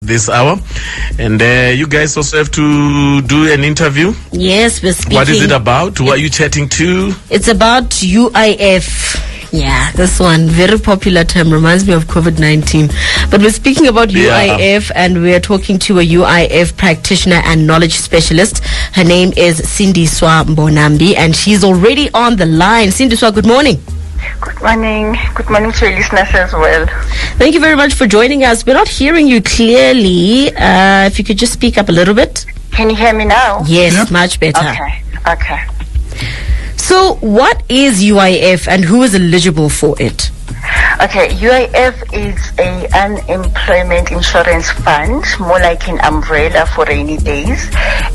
this hour. And you guys also have to do an interview. Yes, we're speaking. What is it about? Who are you chatting to? It's about UIF. Yeah, this one, very popular term, reminds me of COVID-19. But we're speaking about UIF, and we're talking to a UIF practitioner and knowledge specialist. Her name is Sindiswa Mbonambi, and she's already on the line. Sindiswa, good morning. Good morning. Good morning to your listeners as well. Thank you very much for joining us. We're not hearing you clearly. If you could just speak up a little bit. Can you hear me now? Yes, yep. Much better. Okay. So what is UIF and who is eligible for it? Okay, UIF is a unemployment insurance fund, more like an umbrella for rainy days.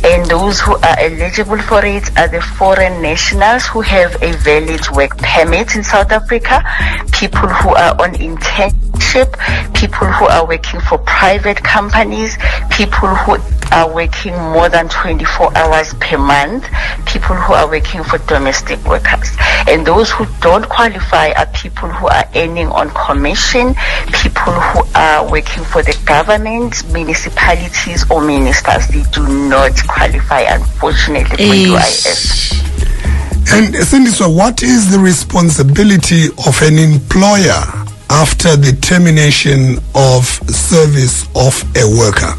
And those who are eligible for it are the foreign nationals who have a valid work permit in South Africa, people who are on internship, people who are working for private companies, people who are working more than 24 hours per month, people who are working for domestic workers. And those who don't qualify are people who are earning on commission, people who are working for the government, municipalities or ministers. They do not qualify, unfortunately, for UIF. And Sindiswa, what is the responsibility of an employer after the termination of service of a worker?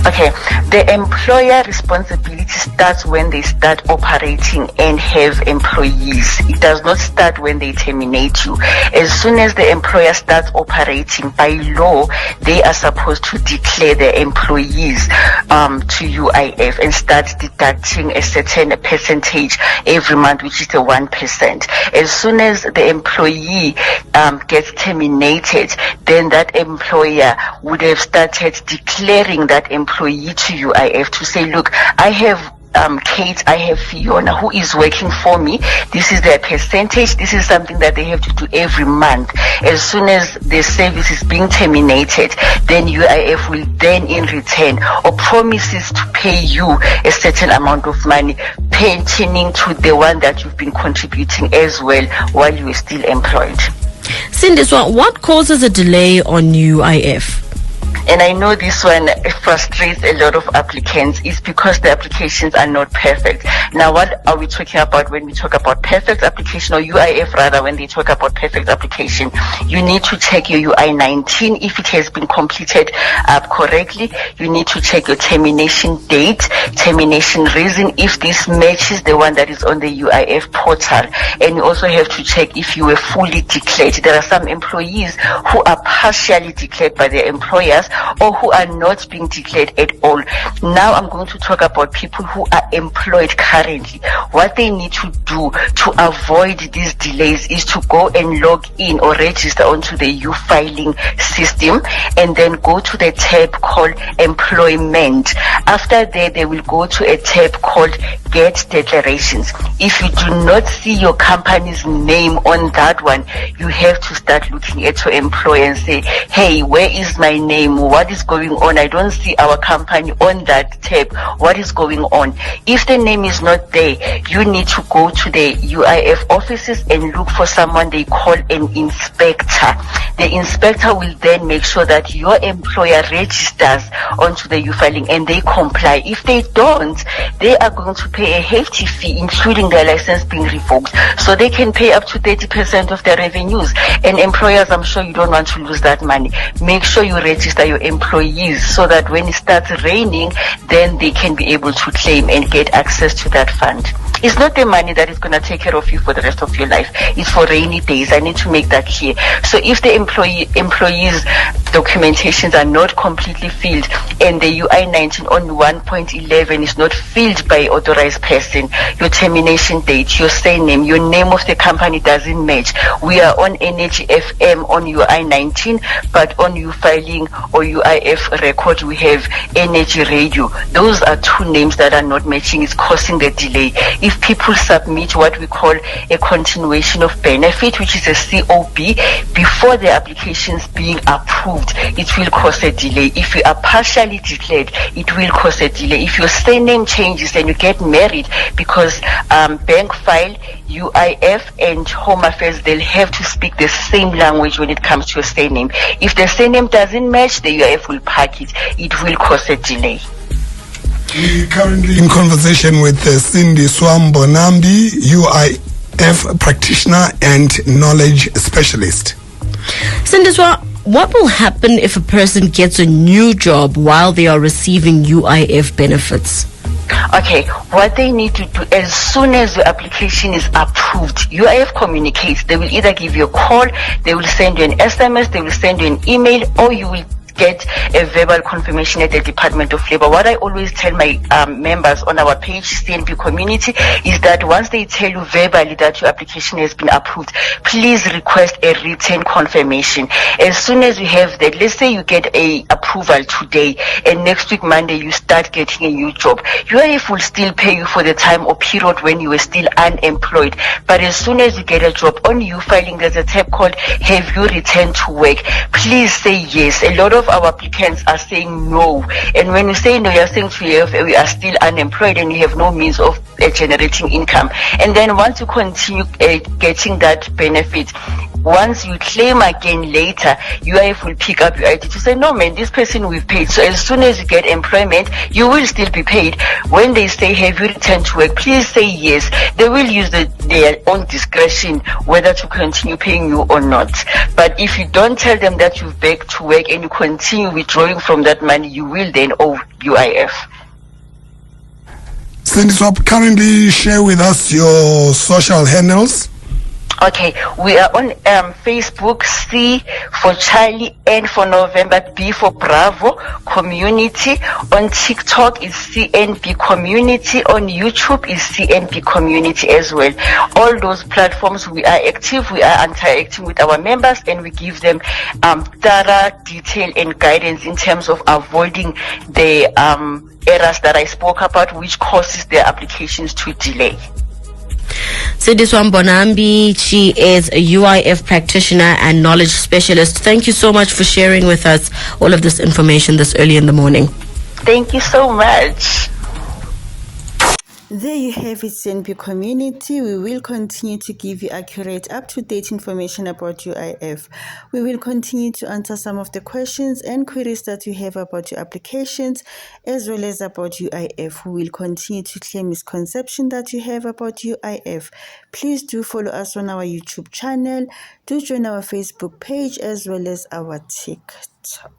Okay, the employer responsibility starts when they start operating and have employees. It does not start when they terminate you. As soon as the employer starts operating, by law, they are supposed to declare their employees to UIF and start deducting a certain percentage every month, which is the 1%. As soon as the employee gets terminated, then that employer would have started declaring that employee to UIF to say, look, I have Kate, I have Fiona who is working for me. This is their percentage. This is something that they have to do every month. As soon as the service is being terminated, then UIF will then in return or promises to pay you a certain amount of money pertaining to the one that you've been contributing as well while you are still employed. Sindiswa, what causes a delay on UIF? And I know this one frustrates a lot of applicants. It's because the applications are not perfect. Now, what are we talking about when we talk about perfect application, or UIF rather, when they talk about perfect application? You need to check your UI-19 if it has been completed correctly. You need to check your termination date, termination reason, if this matches the one that is on the UIF portal. And you also have to check if you were fully declared. There are some employees who are partially declared by their employers, or who are not being declared at all. Now I'm going to talk about people who are employed currently. What they need to do to avoid these delays is to go and log in or register onto the U-filing system and then go to the tab called employment. After that, they will go to a tab called get declarations. If you do not see your company's name on that one, you have to start looking at your employer and say, hey, where is my name? What is going on? I don't see our company on that tab. What is going on? If the name is not there, you need to go to the UIF offices and look for someone they call an inspector. The inspector will then make sure that your employer registers onto the U-filing and they comply. If they don't, they are going to pay a hefty fee, including their license being revoked. So they can pay up to 30% of their revenues. And employers, I'm sure you don't want to lose that money. Make sure you register your employees so that when it starts raining, then they can be able to claim and get access to that fund. It's not the money that is going to take care of you for the rest of your life. It's for rainy days. I need to make that clear. So if the employees' documentations are not completely filled and the UI-19 on 1.11 is not filled by authorized person, your termination date, your surname, your name of the company doesn't match. We are on Energy FM on UI-19, but on U-filing or UIF record, we have Energy Radio. Those are two names that are not matching. It's causing the delay. If people submit what we call a continuation of benefit, which is a COB, before the applications being approved, it will cause a delay. If you are partially legally declared, it will cause a delay. If your surname changes and you get married, because bank file, UIF and Home Affairs, they'll have to speak the same language when it comes to your surname. If the surname doesn't match, the UIF will park it. It will cause a delay. We're currently in conversation with Sindiswa Mbonambi, UIF practitioner and knowledge specialist. Sindiswa, what will happen if a person gets a new job while they are receiving UIF benefits? Okay, what they need to do as soon as your application is approved, UIF communicates. They will either give you a call, they will send you an SMS, they will send you an email, or you will get a verbal confirmation at the Department of Labor. What I always tell my members on our page, CNB community, is that once they tell you verbally that your application has been approved, please request a written confirmation. As soon as you have that, let's say you get a approval today and next week Monday you start getting a new job, UIF will still pay you for the time or period when you were still unemployed. But as soon as you get a job, on you filing, there's a tab called "Have you returned to work?" Please say yes. A lot of our applicants are saying no, and when you say no, you're saying to UIF, we are still unemployed and you have no means of generating income. And then once you continue getting that benefit, once you claim again later, UIF will pick up your ID to say, no man, this person we've paid. So as soon as you get employment, you will still be paid. When they say, have you returned to work, please say yes. They will use their own discretion whether to continue paying you or not. But if you don't tell them that you've back to work and you continue withdrawing from that money, you will then owe UIF. Sindiswa, currently share with us your social handles. Okay, we are on Facebook, C for Charlie, N for November, B for Bravo, Community. On TikTok is CNB Community. On YouTube is CNB Community as well. All those platforms we are active, we are interacting with our members, and we give them thorough detail and guidance in terms of avoiding the errors that I spoke about, which causes their applications to delay. Sindiswa Mbonambi, she is a UIF practitioner and knowledge specialist. Thank you so much for sharing with us all of this information this early in the morning. Thank you so much. There you have it, CNB community. We will continue to give you accurate, up-to-date information about UIF. We will continue to answer some of the questions and queries that you have about your applications, as well as about UIF. We will continue to clear misconception that you have about UIF. Please do follow us on our YouTube channel. Do join our Facebook page as well as our TikTok.